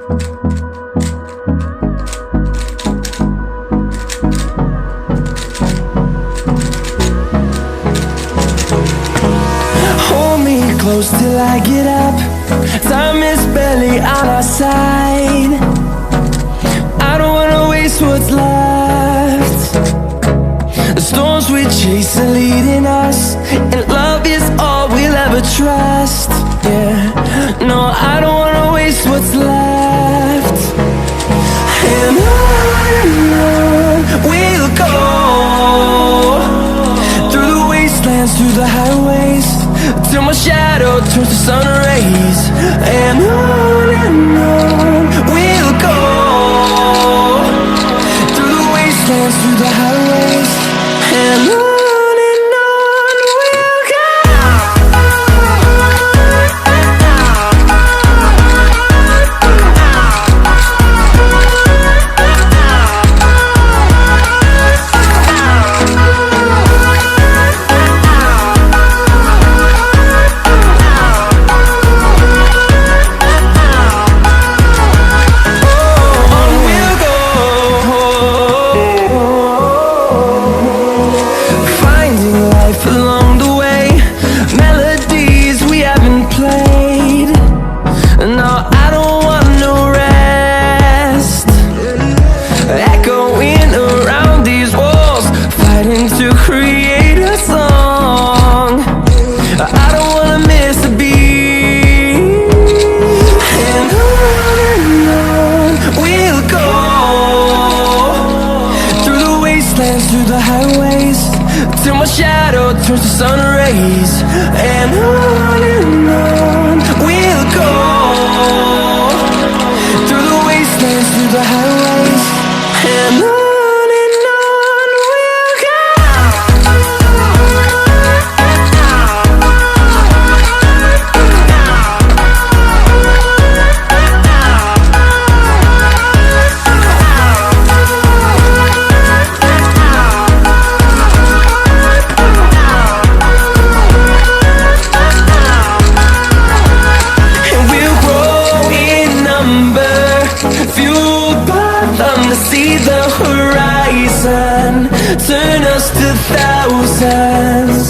Hold me close till I get up. Time is barely on our side. I don't wanna waste what's left. The storms we chase are leading us, and love is all we'll ever trust. Yeah, no, I don't wanna waste what's left. And on we'll go, through the wastelands, through the highways, till my shadow turns to sun rays. And on we'll go, through the wastelands, through the highways, and on we'll go. Along the way, melodies we haven't played. No, I don't want no rest. Echoing around these walls, fighting to create a song. I don't wanna miss a beat. And on we'll go, through the wastelands, through the highways, till my shadow turns to sun rays. And on we'll go, through the wastelands, through the highways, and on we'll go. Fueled by them to see the horizon, turn us to thousands.